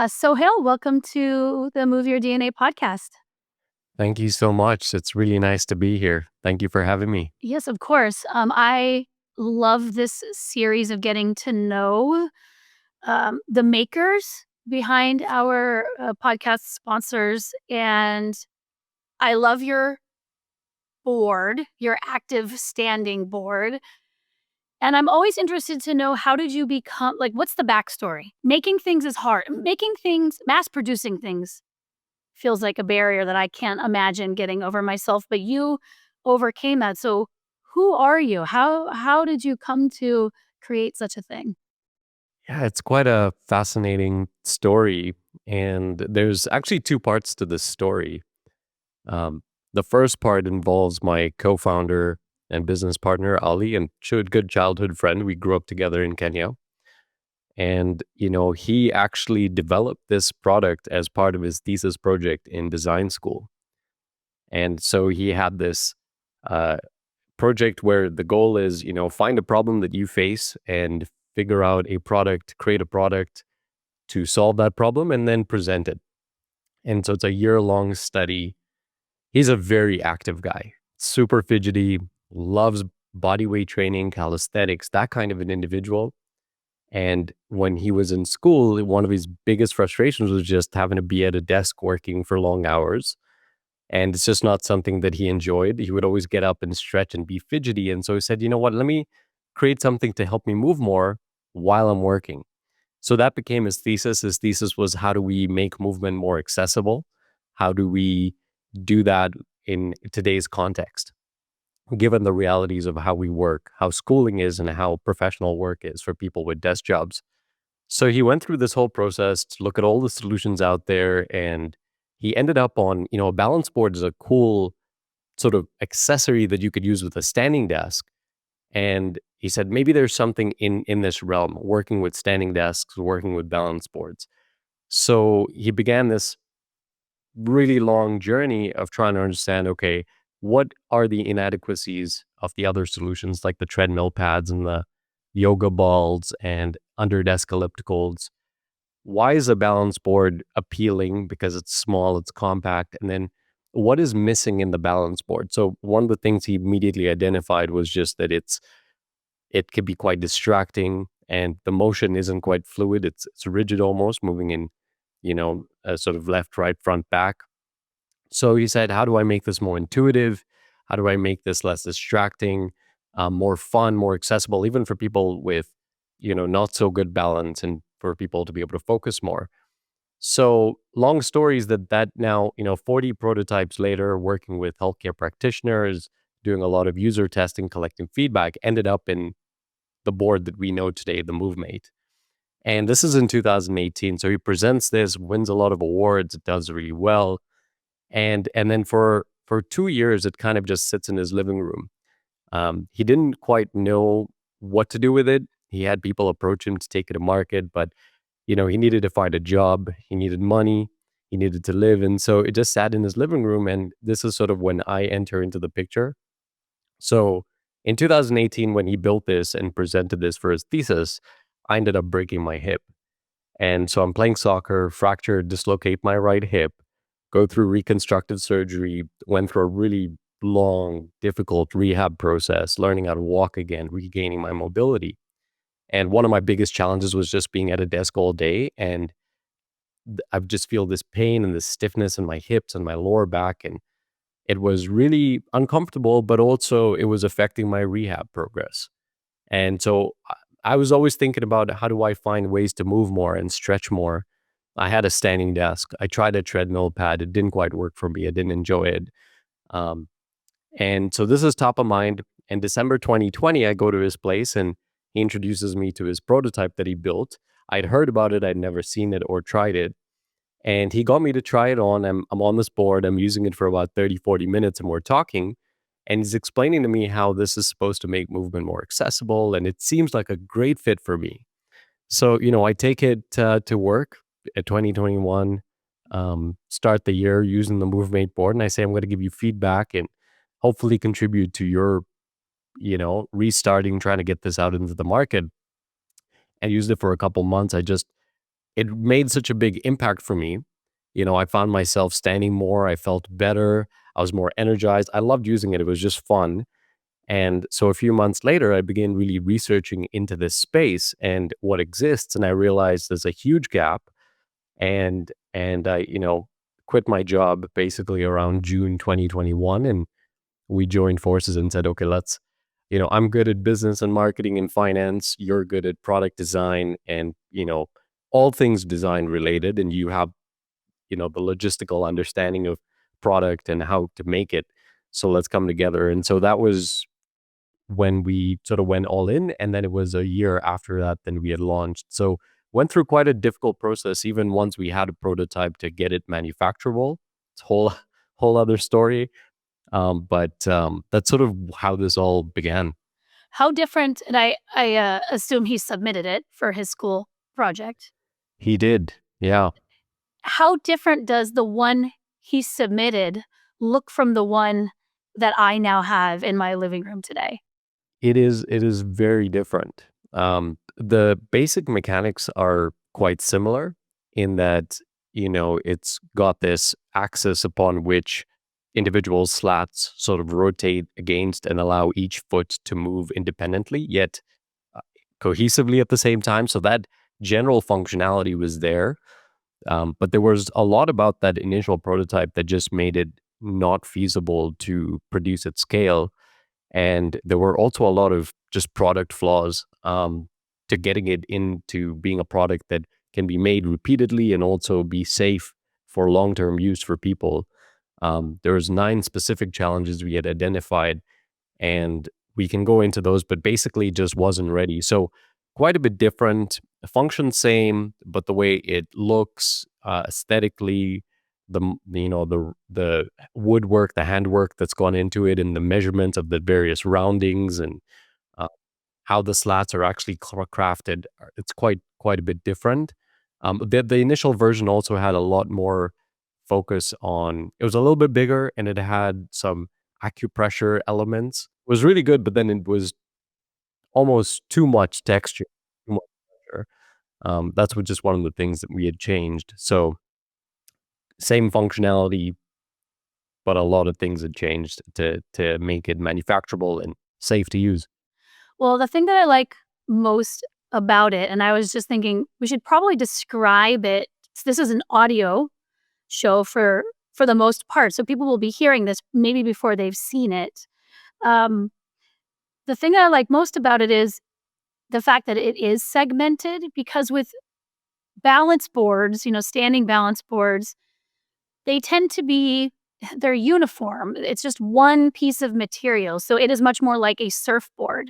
Sohail, welcome to the Move Your DNA podcast. Thank you so much. It's really nice to be here. Thank you for having me. Yes, of course. I love this series of getting to know the makers behind our podcast sponsors. And I love your board, your active standing board. And I'm always interested to know, how did you become, like, what's the backstory? Making things is hard. Making things, mass producing things feels like a barrier that I can't imagine getting over myself, but you overcame that. So who are you? How did you come to create such a thing? Yeah, it's quite a fascinating story. And there's actually two parts to this story. Um, the first part involves my co founder and business partner, Ali, and she was a good childhood friend. We grew up together in Kenya. And, he actually developed this product as part of his thesis project in design school. And so he had this uh, project where the goal is, find a problem that you face and figure out a product, create a product to solve that problem and then present it. And so it's a year-long study. He's a very active guy, super fidgety, loves body weight training, calisthenics, that kind of an individual. And when he was in school, one of his biggest frustrations was just having to be at a desk working for long hours, and it's just not something that he enjoyed. He would always get up and stretch and be fidgety. And so he said, you know what, let me create something to help me move more while I'm working. So that became his thesis. His thesis was, how do we make movement more accessible? How do we do that in today's context, given the realities of how we work, how schooling is, and how professional work is for people with desk jobs? So he went through this whole process to look at all the solutions out there, and he ended up on, a balance board is a cool sort of accessory that you could use with a standing desk. And he said, maybe there's something in this realm, working with standing desks, working with balance boards. So he began this really long journey of trying to understand, okay, what are the inadequacies of the other solutions like the treadmill pads and the yoga balls and under desk ellipticals? Why is a balance board appealing? Because it's small, it's compact. And then what is missing in the balance board? So one of the things he immediately identified was just that it could be quite distracting, and the motion isn't quite fluid. It's rigid, almost moving in, a sort of left, right, front, back. So he said, how do I make this more intuitive? How do I make this less distracting, more fun, more accessible, even for people with, not so good balance, and for people to be able to focus more? So long story is that now, 40 prototypes later, working with healthcare practitioners, doing a lot of user testing, collecting feedback, ended up in the board that we know today, the Movemate. And this is in 2018. So he presents this, wins a lot of awards, it does really well. And then for 2 years, it kind of just sits in his living room. He didn't quite know what to do with it. He had people approach him to take it to market, but he needed to find a job, he needed money, he needed to live. And so it just sat in his living room. And this is sort of when I enter into the picture. So in 2018, when he built this and presented this for his thesis, I ended up breaking my hip. And so I'm playing soccer, fracture, dislocate my right hip, go through reconstructive surgery, went through a really long, difficult rehab process, learning how to walk again, regaining my mobility. And one of my biggest challenges was just being at a desk all day. And I just feel this pain and this stiffness in my hips and my lower back. And it was really uncomfortable, but also it was affecting my rehab progress. And so I was always thinking about, how do I find ways to move more and stretch more? I had a standing desk. I tried a treadmill pad. It didn't quite work for me. I didn't enjoy it. Um, and so this is top of mind. In December 2020, I go to his place and he introduces me to his prototype that he built. I'd heard about it. I'd never seen it or tried it. And he got me to try it on. I'm on this board. I'm using it for about 30, 40 minutes, and we're talking. And he's explaining to me how this is supposed to make movement more accessible. And it seems like a great fit for me. So, I take it to work at 2021, start the year using the Movemate board. And I say, I'm going to give you feedback and hopefully contribute to your, restarting, trying to get this out into the market. I used it for a couple months. I just it made such a big impact for me. I found myself standing more, I felt better, I was more energized. I loved using it. It was just fun. And so a few months later, I began really researching into this space and what exists, and I realized there's a huge gap. And I, quit my job basically around June 2021, and we joined forces and said, okay, I'm good at business and marketing and finance. You're good at product design and, all things design related. And you have, the logistical understanding of product and how to make it. So let's come together. And so that was when we sort of went all in. And then it was a year after that, then we had launched. So went through quite a difficult process, even once we had a prototype to get it manufacturable. It's a whole, whole other story. But that's sort of how this all began. How different, and I assume he submitted it for his school project. He did. Yeah. How different does the one he submitted look from the one that I now have in my living room today? It is very different. The basic mechanics are quite similar in that, it's got this axis upon which individual slats sort of rotate against and allow each foot to move independently, yet cohesively at the same time. So that general functionality was there. But there was a lot about that initial prototype that just made it not feasible to produce at scale. And there were also a lot of just product flaws to getting it into being a product that can be made repeatedly and also be safe for long-term use for people. There was 9 specific challenges we had identified, and we can go into those, but basically just wasn't ready. So quite a bit different. Function same, but the way it looks aesthetically, the woodwork, the handwork that's gone into it, and the measurement of the various roundings and uh, how the slats are actually crafted, it's quite a bit different. The initial version also had a lot more focus on. It was a little bit bigger, and it had some acupressure elements. It was really good, but then it was almost too much texture, too much pressure. That's what just one of the things that we had changed. So same functionality, but a lot of things had changed to make it manufacturable and safe to use. Well, the thing that I like most about it, and I was just thinking we should probably describe it. This is an audio show for the most part, so people will be hearing this maybe before they've seen it. Um, the thing that I like most about it is the fact that it is segmented, because with balance boards, standing balance boards, they tend to be they're uniform. It's just one piece of material, so it is much more like a surfboard,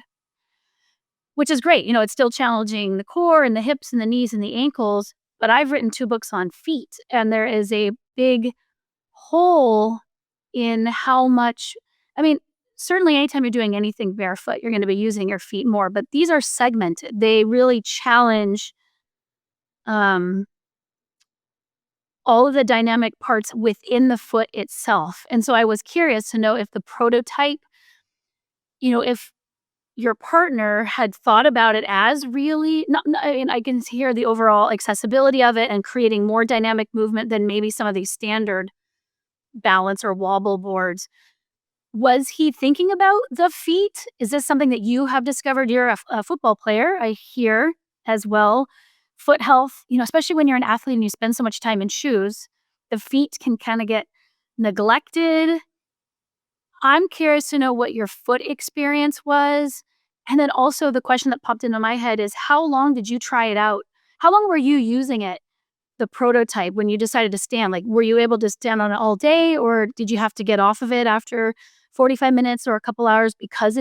which is great. It's still challenging the core and the hips and the knees and the ankles, but I've written 2 books on feet, and there is a big hole in how much. I mean, certainly anytime you're doing anything barefoot, you're gonna be using your feet more, but these are segmented. They really challenge, um, all of the dynamic parts within the foot itself, and so I was curious to know if the prototype, if your partner had thought about it as really not, I mean, I can hear the overall accessibility of it and creating more dynamic movement than maybe some of these standard balance or wobble boards. Was he thinking about the feet? Is this something that you have discovered? You're a football player, I hear, as well. Foot health, especially when you're an athlete and you spend so much time in shoes, the feet can kinda get neglected. I'm curious to know what your foot experience was, and then also the question that popped into my head is how long did you try it out? How long were you using it, the prototype, when you decided to stand? Like, were you able to stand on it all day, or did you have to get off of it after 45 minutes or a couple hours because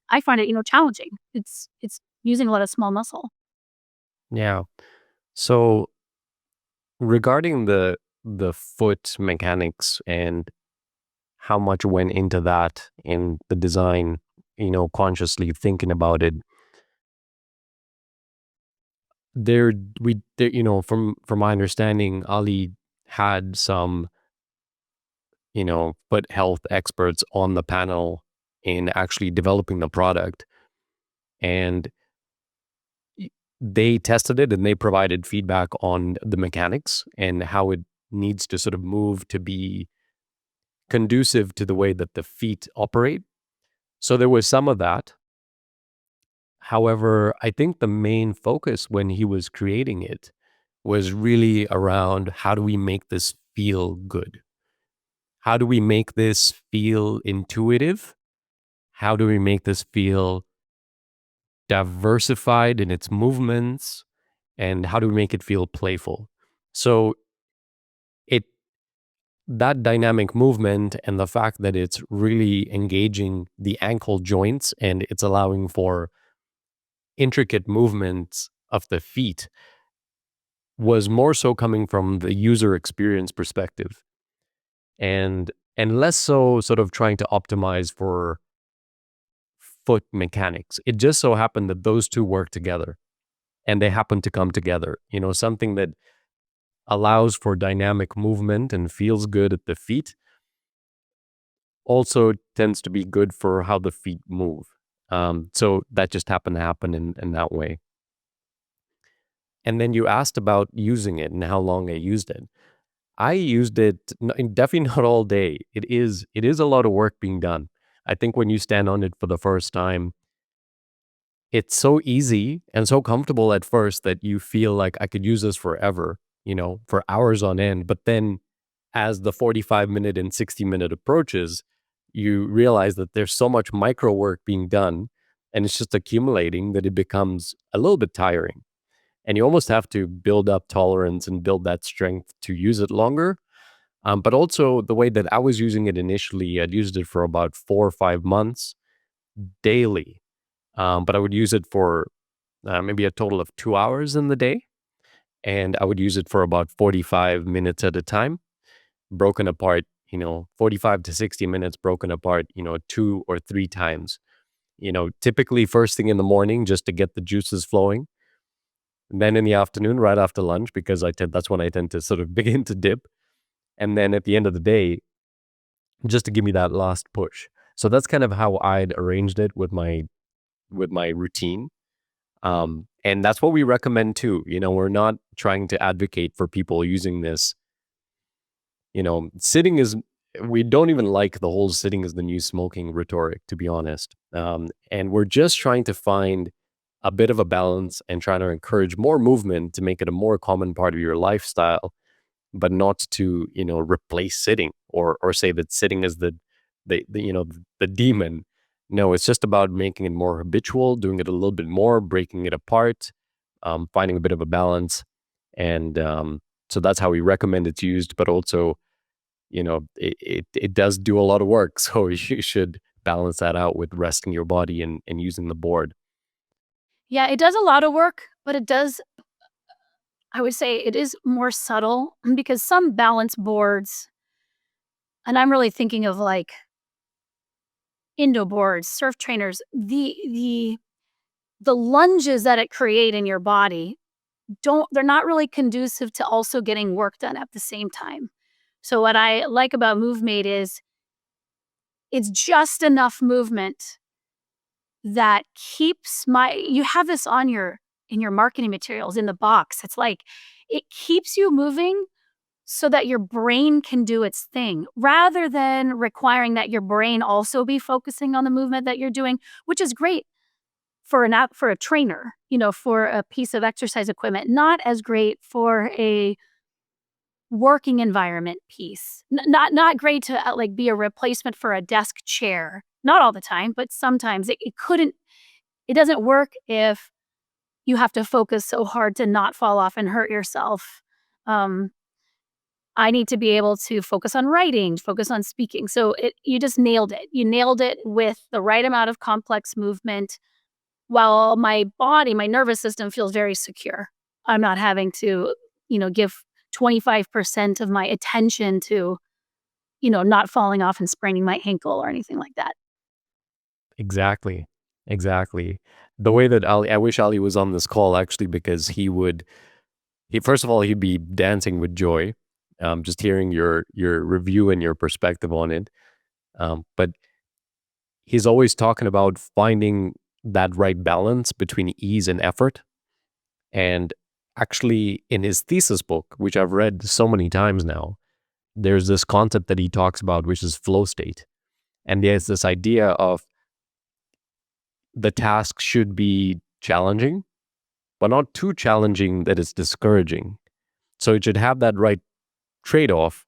I find it, challenging. It's using a lot of small muscle. Yeah. So regarding the foot mechanics and how much went into that in the design, consciously thinking about it, from my understanding, Ali had some, foot health experts on the panel in actually developing the product. And they tested it and they provided feedback on the mechanics and how it needs to sort of move to be conducive to the way that the feet operate. So there was some of that. However, I think the main focus when he was creating it was really around how do we make this feel good? How do we make this feel intuitive? How do we make this feel diversified in its movements? And how do we make it feel playful? So it that dynamic movement and the fact that it's really engaging the ankle joints and it's allowing for intricate movements of the feet was more so coming from the user experience perspective and less so sort of trying to optimize for foot mechanics. It just so happened that those two work together and they happen to come together. Something that allows for dynamic movement and feels good at the feet also tends to be good for how the feet move. So that just happened to happen in that way. And then you asked about using it and how long I used it. I used it definitely not all day. It is a lot of work being done. I think when you stand on it for the first time, it's so easy and so comfortable at first that you feel like I could use this forever, for hours on end. But then as the 45-minute and 60-minute approaches, you realize that there's so much micro work being done and it's just accumulating that it becomes a little bit tiring. And you almost have to build up tolerance and build that strength to use it longer. But also the way that I was using it initially, I'd used it for about 4 or 5 months daily. But I would use it for maybe a total of 2 hours in the day. And I would use it for about 45 minutes at a time, broken apart, 45 to 60 minutes broken apart, 2 or 3 times. Typically first thing in the morning just to get the juices flowing. And then in the afternoon, right after lunch, because that's when I tend to sort of begin to dip. And then at the end of the day, just to give me that last push. So that's kind of how I'd arranged it with my routine. And that's what we recommend too. We're not trying to advocate for people using this. Sitting is, we don't even like the whole sitting is the new smoking rhetoric, to be honest. And we're just trying to find a bit of a balance and trying to encourage more movement to make it a more common part of your lifestyle, but not to, replace sitting or say that sitting is the demon. No, it's just about making it more habitual, doing it a little bit more, breaking it apart, finding a bit of a balance. And so that's how we recommend it's used, but also, it does do a lot of work. So you should balance that out with resting your body and using the board. Yeah, it does a lot of work, but it does I would say it is more subtle because some balance boards and I'm really thinking of, like, Indo boards, surf trainers, the lunges that it create in your body they're not really conducive to also getting work done at the same time. So what I like about Movemate is it's just enough movement that keeps my you have this on your in your marketing materials in the box. It's like it keeps you moving so that your brain can do its thing rather than requiring that your brain also be focusing on the movement that you're doing, which is great for an app for a trainer, for a piece of exercise equipment, not as great for a working environment piece. Not great to, like, be a replacement for a desk chair. Not all the time, but sometimes it doesn't work if you have to focus so hard to not fall off and hurt yourself. Um, I need to be able to focus on writing, focus on speaking. So you just nailed it. You nailed it with the right amount of complex movement while my body, my nervous system feels very secure. I'm not having to, give 25% of my attention to, not falling off and spraining my ankle or anything like that. Exactly. Exactly. The way that I wish Ali was on this call actually, because first of all, he'd be dancing with joy, just hearing your review and your perspective on it. But he's always talking about finding that right balance between ease and effort. And actually, in his thesis book, which I've read so many times now, there's this concept that he talks about, which is flow state. And there's this idea of the task should be challenging, but not too challenging that it's discouraging. So it should have that right trade off,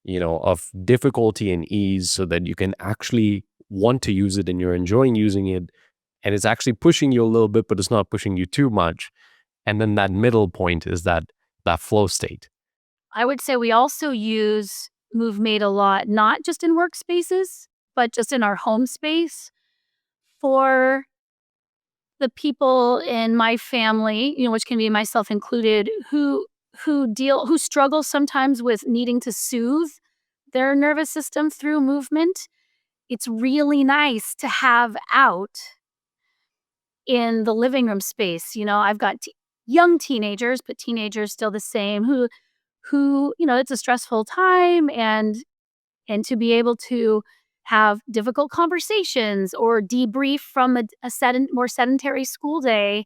of difficulty and ease so that you can actually want to use it and you're enjoying using it. And it's actually pushing you a little bit, but it's not pushing you too much. And then that middle point is that flow state. I would say we also use Movemate a lot, not just in workspaces, but just in our home space for the people in my family, which can be myself included, who struggle sometimes with needing to soothe their nervous system through movement. It's really nice to have out in the living room space. I've got young teenagers, but teenagers still the same who, it's a stressful time, and to be able to have difficult conversations or debrief from more sedentary school day.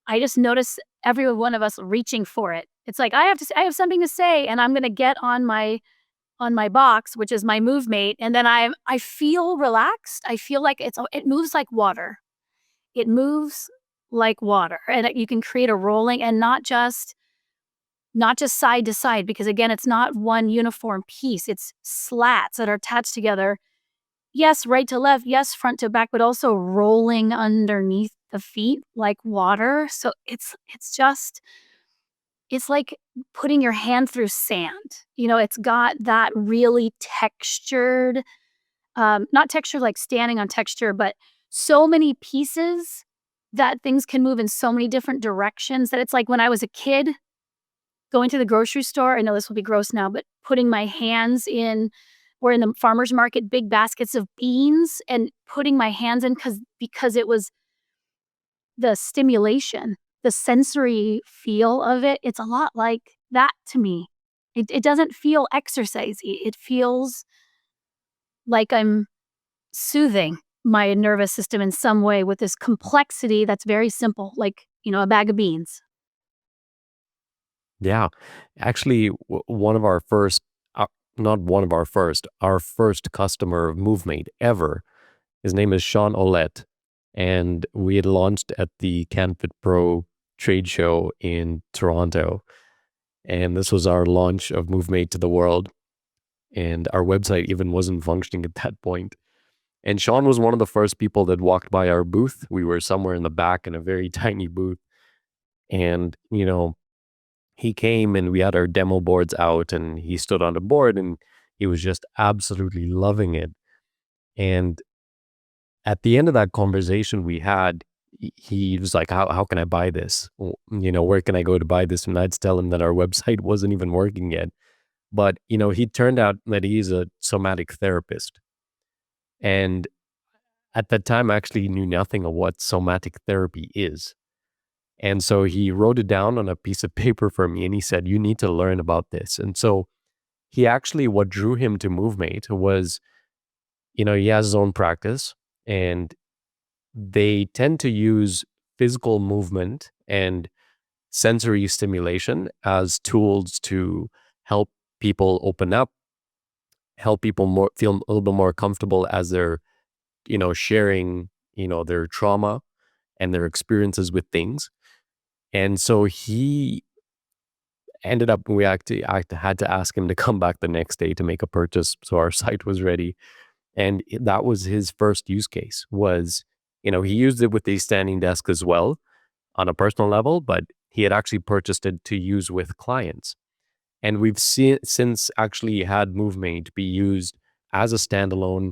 I just notice every one of us reaching for it. It's like I have something to say, and I'm going to get on my box, which is my Movemate, and then I feel relaxed. I feel like it moves like water. It moves like water, and you can create a rolling, and not just side to side, because again, it's not one uniform piece. It's slats that are attached together. Yes, right to left, yes, front to back, but also rolling underneath the feet like water. So it's like putting your hand through sand. It's got that really textured, not texture like standing on texture, but so many pieces that things can move in so many different directions that it's like when I was a kid going to the grocery store. I know this will be gross now, but putting my hands in, or in the farmer's market, big baskets of beans, and putting my hands in because it was the stimulation, the sensory feel of it. It's a lot like that to me. It doesn't feel exercisey. It feels like I'm soothing my nervous system in some way with this complexity that's very simple, like, a bag of beans. Yeah. Actually, one of our first, not one of our first customer of Movemate ever, his name is Sean Olet. And we had launched at the CanFit Pro trade show in Toronto. And this was our launch of Movemate to the world. And our website even wasn't functioning at that point. And Sean was one of the first people that walked by our booth. We were somewhere in the back in a very tiny booth. And, he came and we had our demo boards out and he stood on the board and he was just absolutely loving it. And at the end of that conversation we had, he was like, how can I buy this? Where can I go to buy this? And I'd tell him that our website wasn't even working yet. But, he turned out that he's a somatic therapist. And at that time, I actually knew nothing of what somatic therapy is. And so he wrote it down on a piece of paper for me and he said, you need to learn about this. And so what drew him to Movemate was, he has his own practice and they tend to use physical movement and sensory stimulation as tools to help people open up, help people more feel a little bit more comfortable as they're, sharing, their trauma and their experiences with things. And so he ended up, I had to ask him to come back the next day to make a purchase so our site was ready. And that was his first use case was, he used it with the standing desk as well on a personal level, but he had actually purchased it to use with clients. And we've since actually had Movemate be used as a standalone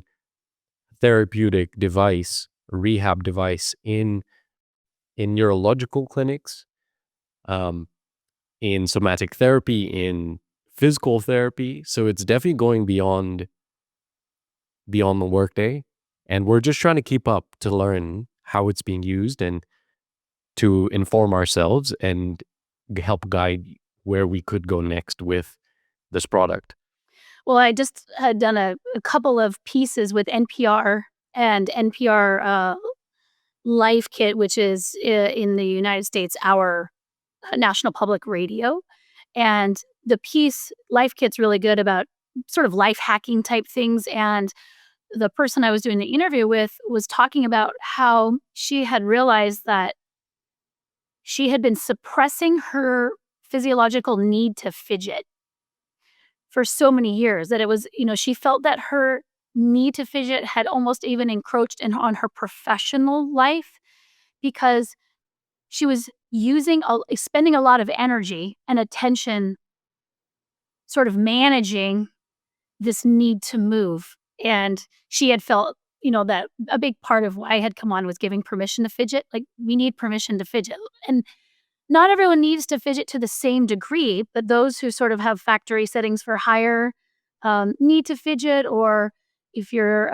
therapeutic device, rehab device in neurological clinics, um, in somatic therapy, in physical therapy. So it's definitely going beyond the workday. And we're just trying to keep up to learn how it's being used and to inform ourselves and help guide where we could go next with this product. Well, I just had done a couple of pieces with NPR and NPR Life Kit, which is in the United States, our national public radio. And the piece Life Kit's really good about sort of life hacking type things. And the person I was doing the interview with was talking about how she had realized that she had been suppressing her physiological need to fidget for so many years that it was, she felt that her need to fidget had almost even encroached on her professional life because she was spending a lot of energy and attention sort of managing this need to move. And she had felt, that a big part of why I had come on was giving permission to fidget. Like, we need permission to fidget. And not everyone needs to fidget to the same degree, but those who sort of have factory settings for higher need to fidget, or if you're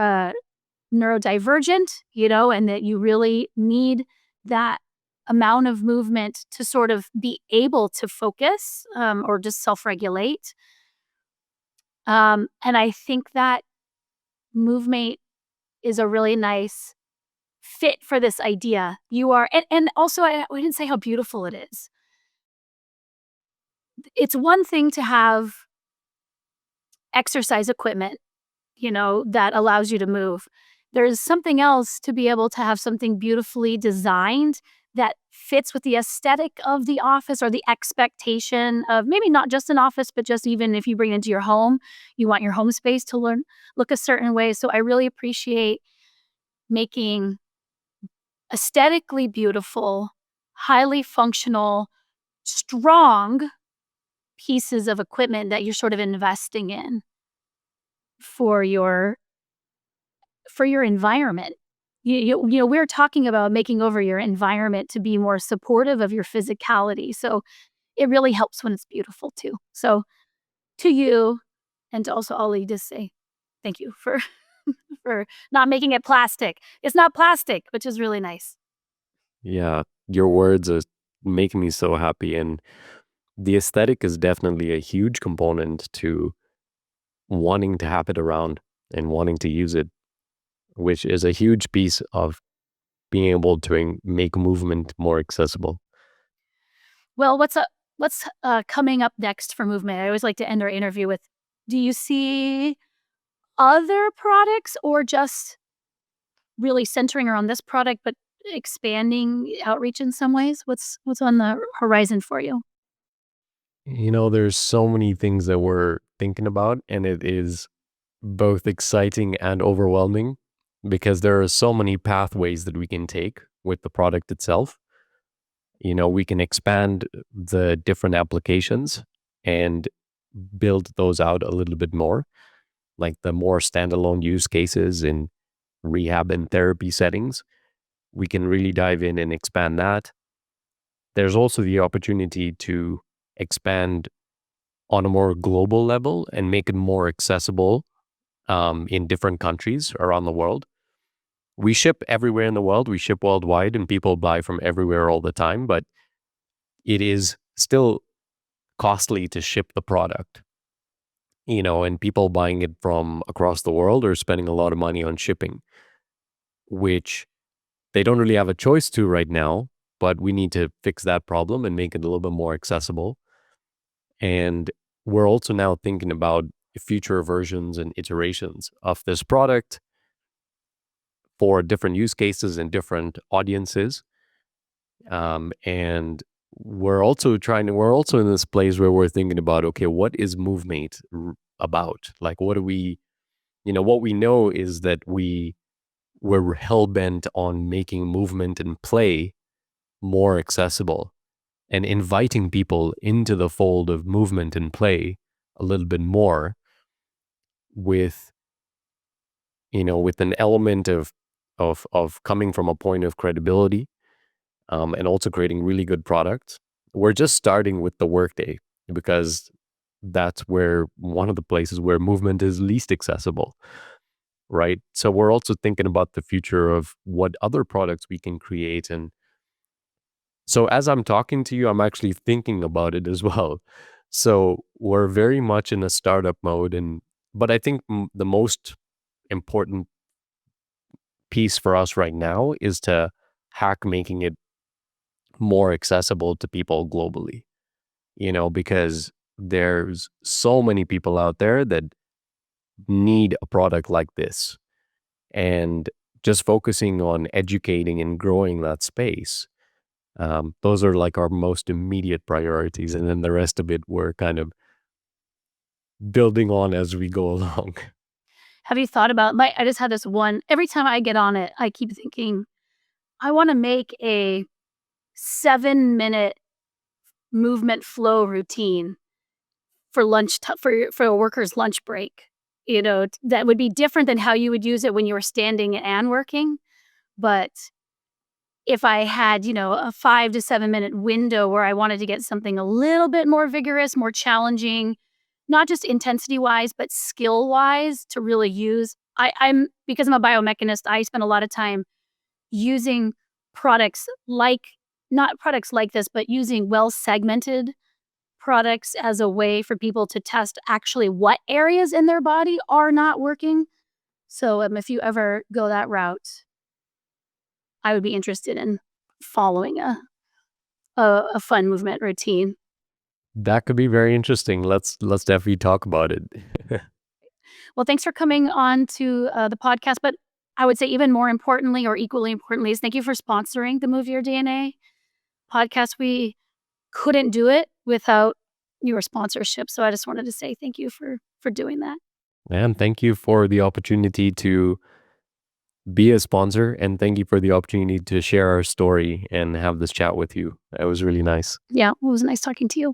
neurodivergent, and that you really need that amount of movement to sort of be able to focus or just self regulate. And I think that Movemate is a really nice fit for this idea. And also, I didn't say how beautiful it is. It's one thing to have exercise equipment, that allows you to move. There's something else to be able to have something beautifully designed that fits with the aesthetic of the office or the expectation of maybe not just an office, but just even if you bring it into your home, you want your home space to look a certain way. So I really appreciate making aesthetically beautiful, highly functional, strong pieces of equipment that you're sort of investing in for your environment. We're talking about making over your environment to be more supportive of your physicality. So it really helps when it's beautiful too. So to you and to also Ollie, just say thank you for for not making it plastic. It's not plastic, which is really nice. Yeah, your words are making me so happy. And the aesthetic is definitely a huge component to wanting to have it around and wanting to use it, which is a huge piece of being able to make movement more accessible. Well, what's coming up next for Movement? I always like to end our interview with, do you see other products or just really centering around this product, but expanding outreach in some ways? What's on the horizon for you? There's so many things that we're thinking about, and it is both exciting and overwhelming because there are so many pathways that we can take with the product itself. We can expand the different applications and build those out a little bit more, like the more standalone use cases in rehab and therapy settings. We can really dive in and expand that. There's also the opportunity to expand on a more global level and make it more accessible in different countries around the world. We ship everywhere in the world. We ship worldwide, and people buy from everywhere all the time. But it is still costly to ship the product, and people buying it from across the world are spending a lot of money on shipping, which they don't really have a choice to right now. But we need to fix that problem and make it a little bit more accessible. And we're also now thinking about future versions and iterations of this product for different use cases and different audiences. And we're also in this place where we're thinking about, okay, what is Movemate about? Like, what do we, what we know is that we're hell bent on making movement and play more accessible and inviting people into the fold of movement and play a little bit more with, with an element of coming from a point of credibility, and also creating really good products. We're just starting with the workday because that's where one of the places where movement is least accessible, right? So we're also thinking about the future of what other products we can create. And so as I'm talking to you, I'm actually thinking about it as well. So we're very much in a startup mode. But I think the most important piece for us right now is to hack making it more accessible to people globally, because there's so many people out there that need a product like this. And just focusing on educating and growing that space, those are like our most immediate priorities. And then the rest of it, we're kind of building on as we go along. Have you thought about I just had this one every time I get on it, I keep thinking, I wanna make a 7-minute movement flow routine for for a worker's lunch break. That would be different than how you would use it when you were standing and working, but if I had, a 5 to 7-minute window where I wanted to get something a little bit more vigorous, more challenging, not just intensity-wise, but skill-wise to really use. I'm because I'm a biomechanist, I spend a lot of time using products like not products like this, but using well-segmented products as a way for people to test actually what areas in their body are not working. So, if you ever go that route, I would be interested in following a fun movement routine. That could be very interesting. Let's definitely talk about it. Well, thanks for coming on to, the podcast, but I would say even more importantly or equally importantly is thank you for sponsoring the Move Your DNA podcast. We couldn't do it without your sponsorship, so I just wanted to say thank you for doing that. And thank you for the opportunity to be a sponsor, and thank you for the opportunity to share our story and have this chat with you. It was really nice. Yeah, it was nice talking to you.